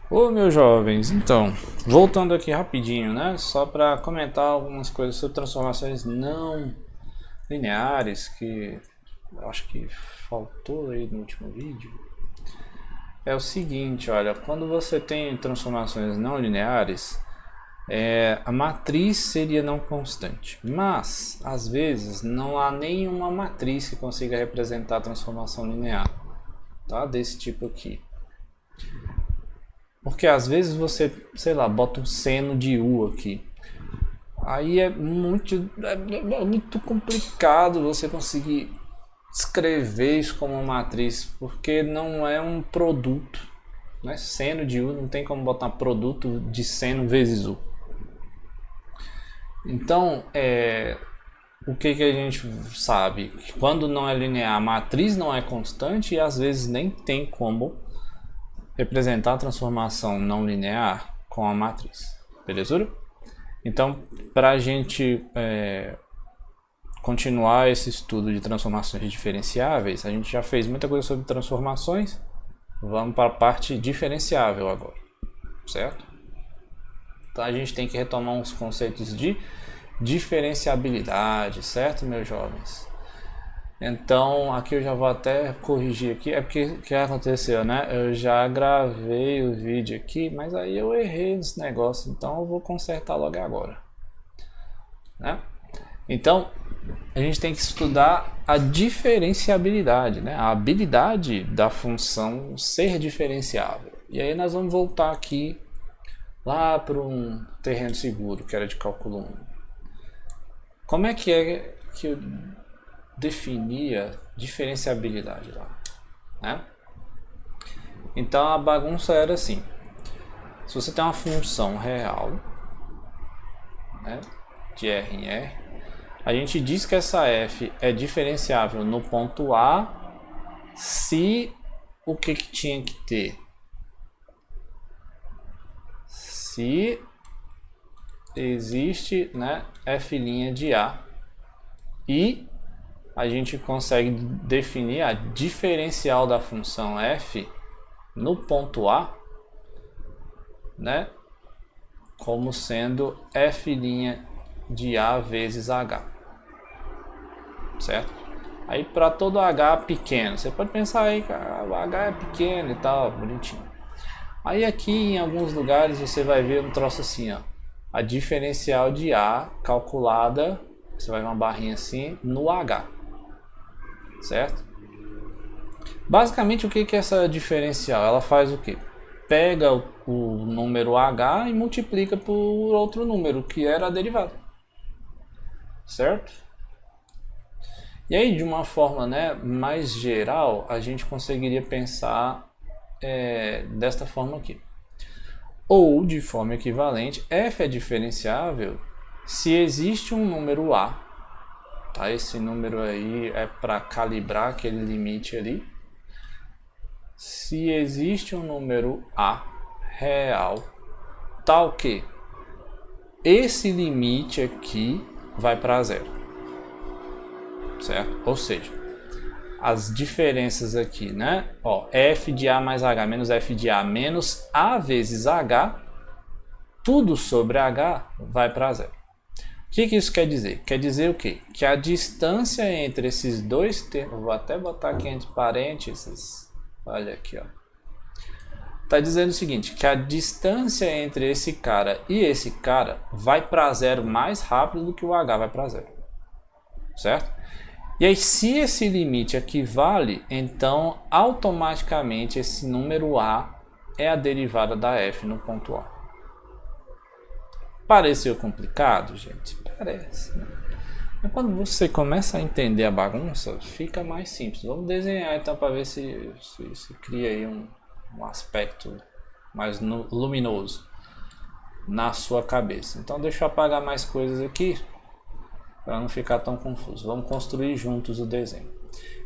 Ô, meus jovens, então, voltando aqui rapidinho, né? Só para comentar algumas coisas sobre transformações não lineares que eu acho que faltou aí no último vídeo. É o seguinte, olha, quando você tem transformações não lineares, a matriz seria não constante, mas às vezes não há nenhuma matriz que consiga representar a transformação linear, tá? Desse tipo aqui. Porque às vezes você, sei lá, bota um seno de U aqui. Aí é muito complicado você conseguir escrever isso como uma matriz, porque não é um produto. Né? Seno de U não tem como botar produto de seno vezes U. Então, o que a gente sabe? Que quando não é linear, a matriz não é constante e às vezes nem tem como representar a transformação não linear com a matriz. Beleza? Então, para a gente continuar esse estudo de transformações diferenciáveis, a gente já fez muita coisa sobre transformações. Vamos para a parte diferenciável agora, certo? Então a gente tem que retomar uns conceitos de diferenciabilidade, certo, meus jovens? Então aqui eu já vou até corrigir aqui, é porque o que aconteceu, né? Eu já gravei o vídeo aqui, mas aí eu errei nesse negócio, então eu vou consertar logo agora, né? Então a gente tem que estudar a diferenciabilidade, né? A habilidade da função ser diferenciável. E aí nós vamos voltar aqui lá para um terreno seguro, que era de cálculo 1. Como é que eu definia diferenciabilidade lá? Né? Então a bagunça era assim: se você tem uma função real, né, de R em R, a gente diz que essa f é diferenciável no ponto A se o que tinha que ter? Se existe, né, f' de A e a gente consegue definir a diferencial da função f no ponto A, né, como sendo f' de A vezes H, certo? Aí para todo H pequeno, você pode pensar aí que o H é pequeno e tal, bonitinho. Aí aqui em alguns lugares você vai ver um troço assim, ó, a diferencial de A calculada, você vai ver uma barrinha assim, no H, certo? Basicamente o que é essa diferencial? Ela faz o que? Pega o número H e multiplica por outro número, que era a derivada, certo? E aí, de uma forma, né, mais geral, a gente conseguiria pensar desta forma aqui. Ou, de forma equivalente, f é diferenciável se existe um número A. Tá? Esse número aí é para calibrar aquele limite ali. Se existe um número A real, tal que esse limite aqui vai para zero. Certo? Ou seja, as diferenças aqui, né? Ó, f de A mais H menos f de A menos A vezes H, tudo sobre H vai para zero. O que isso quer dizer? Quer dizer o quê? Que a distância entre esses dois termos, vou até botar aqui entre parênteses, olha aqui, ó. Tá dizendo o seguinte, que a distância entre esse cara e esse cara vai para zero mais rápido do que o H vai para zero. Certo? E aí, se esse limite equivale, então automaticamente esse número A é a derivada da f no ponto A. Pareceu complicado, gente? Parece, né? Mas quando você começa a entender a bagunça, fica mais simples. Vamos desenhar então para ver se cria aí um aspecto mais luminoso na sua cabeça. Então deixa eu apagar mais coisas aqui para não ficar tão confuso. Vamos construir juntos o desenho.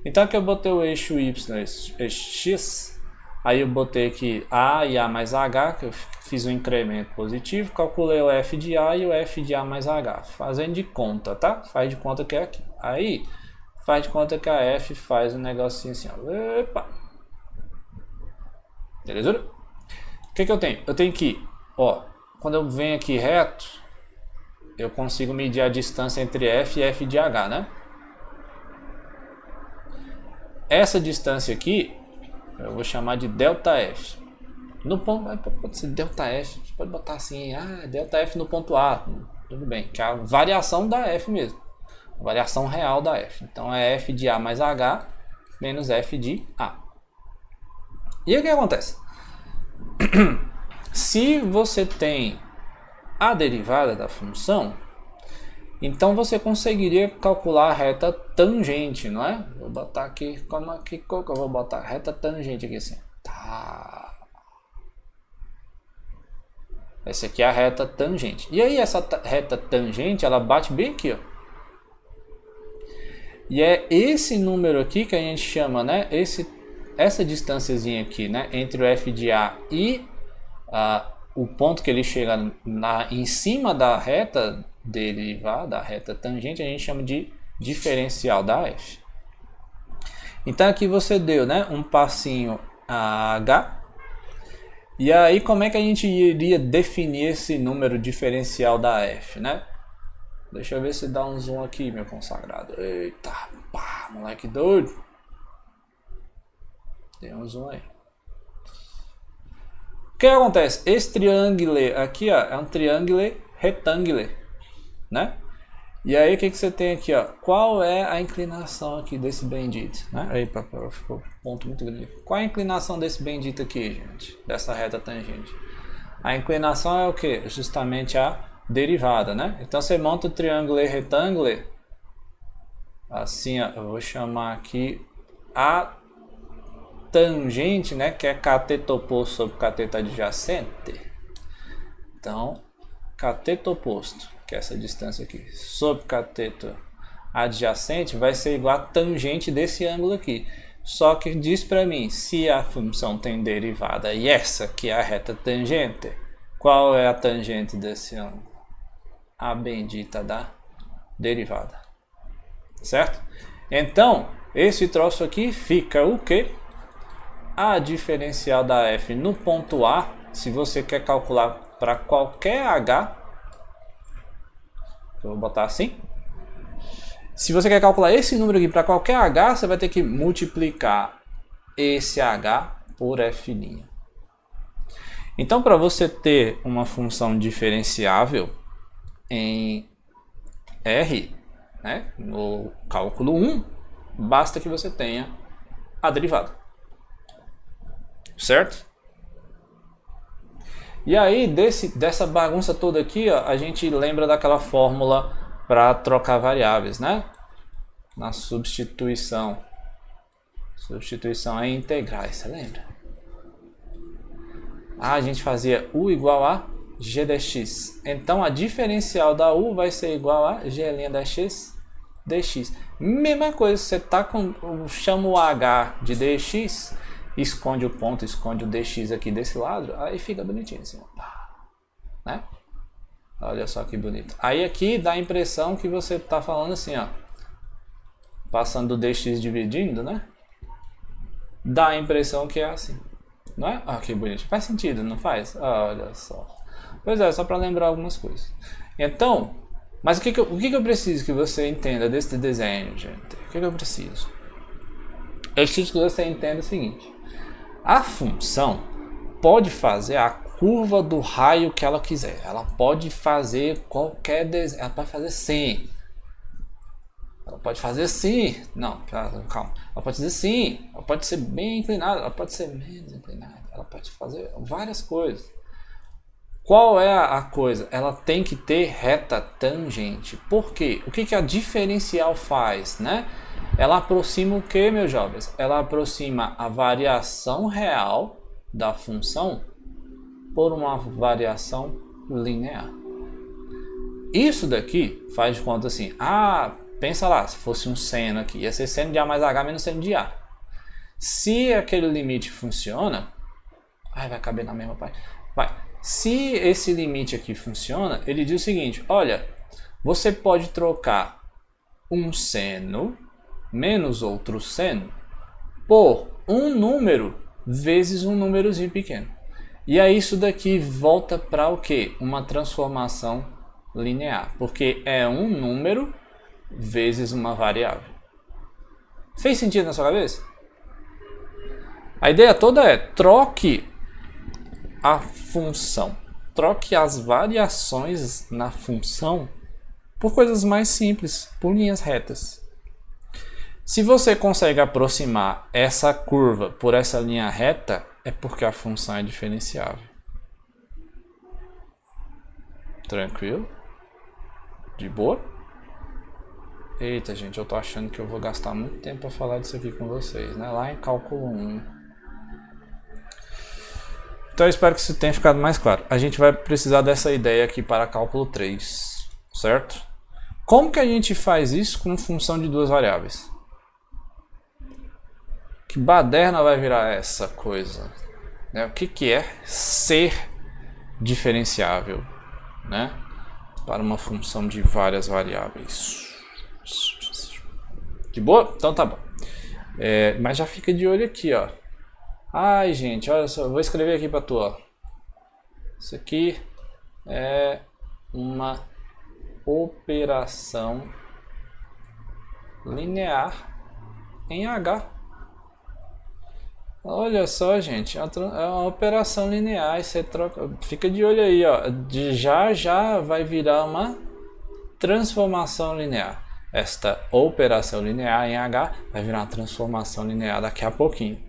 Então aqui eu botei o eixo y, eixo x, aí eu botei aqui a e a mais h, que eu fiz um incremento positivo, calculei o f de a e o f de a mais h, fazendo de conta, tá? Faz de conta que é aqui. Aí faz de conta que a f faz um negocinho assim, ó. Opa! Beleza? O que eu tenho? Eu tenho que, ó, quando eu venho aqui reto, eu consigo medir a distância entre F e F de H, né? Essa distância aqui, eu vou chamar de ΔF. No ponto, pode ser ΔF, você pode botar assim, ΔF no ponto A, tudo bem, que é a variação da F mesmo. A variação real da F. Então é F de A mais H menos F de A. E o que acontece? Se você tem a derivada da função, então você conseguiria calcular a reta tangente, não é? Vou botar aqui, como aqui, qual que eu vou botar? Reta tangente aqui assim. Tá. Essa aqui é a reta tangente. E aí essa reta tangente, ela bate bem aqui, ó. E é esse número aqui que a gente chama, né? Essa distânciazinha aqui, né? Entre o F de A e o ponto que ele chega em cima da reta derivada, da reta tangente, a gente chama de diferencial da F. Então aqui você deu, né? Um passinho H. E aí como é que a gente iria definir esse número diferencial da F, né? Deixa eu ver se dá um zoom aqui, meu consagrado. Eita, pá, moleque doido. Tem um zoom aí. O que acontece? Esse triângulo aqui, ó, é um triângulo retângulo, né? E aí o que você tem aqui, ó? Qual é a inclinação aqui desse bendito, né? Aí, ficou um ponto muito grande. Qual é a inclinação desse bendito aqui, gente? Dessa reta tangente. A inclinação é o que? Justamente a derivada, né? Então você monta o triângulo retângulo assim, ó, eu vou chamar aqui a tangente, né, que é cateto oposto sobre cateto adjacente. Então, cateto oposto, que é essa distância aqui, sobre cateto adjacente vai ser igual a tangente desse ângulo aqui. Só que diz para mim, se a função tem derivada e essa que é a reta tangente, qual é a tangente desse ângulo? A bendita da derivada, certo? Então, esse troço aqui fica o quê? A diferencial da F no ponto A, se você quer calcular para qualquer H, eu vou botar assim. Se você quer calcular esse número aqui para qualquer H, você vai ter que multiplicar esse H por F'. Então, para você ter uma função diferenciável em R, né, no cálculo 1, basta que você tenha a derivada, certo? E aí, dessa bagunça toda aqui, ó, a gente lembra daquela fórmula para trocar variáveis, né? Na substituição. Substituição em integrais, você lembra? A gente fazia U igual a G dx. Então a diferencial da U vai ser igual a G' da x dx. Mesma coisa, você tá com, chama o H de dx, esconde o ponto, esconde o dx aqui desse lado, aí fica bonitinho assim, né? Olha só que bonito. Aí aqui dá a impressão que você tá falando assim, ó, passando o dx dividindo, né? Dá a impressão que é assim, não é? Ah, que bonito. Faz sentido, não faz? Olha só. Pois é, só para lembrar algumas coisas. Então, mas o que eu preciso que você entenda desse desenho, gente? O que eu preciso? Eu preciso que você entenda o seguinte. A função pode fazer a curva do raio que ela quiser. Ela pode fazer qualquer desenho. Ela pode fazer 100. Ela pode fazer sim. Não, calma. Ela pode fazer sim. Ela pode ser bem inclinada. Ela pode ser menos inclinada. Ela pode fazer várias coisas. Qual é a coisa? Ela tem que ter reta tangente. Por quê? O que a diferencial faz, né? Ela aproxima o que, meus jovens? Ela aproxima a variação real da função por uma variação linear. Isso daqui faz de conta assim. Pensa lá, se fosse um seno aqui, ia ser seno de A mais H menos seno de A. Se aquele limite funciona, vai caber na mesma parte. Se esse limite aqui funciona, ele diz o seguinte, olha, você pode trocar um seno menos outro seno por um número vezes um númerozinho pequeno. E aí isso daqui volta para o quê? Uma transformação linear, porque é um número vezes uma variável. Fez sentido na sua cabeça? A ideia toda é troque a função, troque as variações na função por coisas mais simples, por linhas retas. Se você consegue aproximar essa curva por essa linha reta, é porque a função é diferenciável. Tranquilo? De boa? Eita, gente, eu tô achando que eu vou gastar muito tempo para falar disso aqui com vocês, né? Lá em cálculo 1. Então eu espero que isso tenha ficado mais claro. A gente vai precisar dessa ideia aqui para cálculo 3, certo? Como que a gente faz isso com função de duas variáveis? Que baderna vai virar essa coisa? Né? O que é ser diferenciável, né? Para uma função de várias variáveis. De boa? Então tá bom. Mas já fica de olho aqui, ó. Ai, gente, olha só, eu vou escrever aqui para tu, ó. Isso aqui é uma operação linear em H. Olha só, gente, é uma operação linear, e você troca, fica de olho aí, ó. Já vai virar uma transformação linear. Esta operação linear em H vai virar uma transformação linear daqui a pouquinho,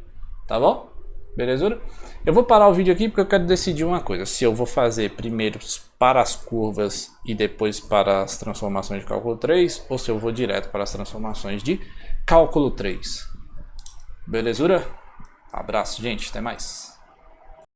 tá bom? Belezura? Eu vou parar o vídeo aqui porque eu quero decidir uma coisa. Se eu vou fazer primeiro para as curvas e depois para as transformações de cálculo 3, ou se eu vou direto para as transformações de cálculo 3. Belezura? Abraço, gente. Até mais.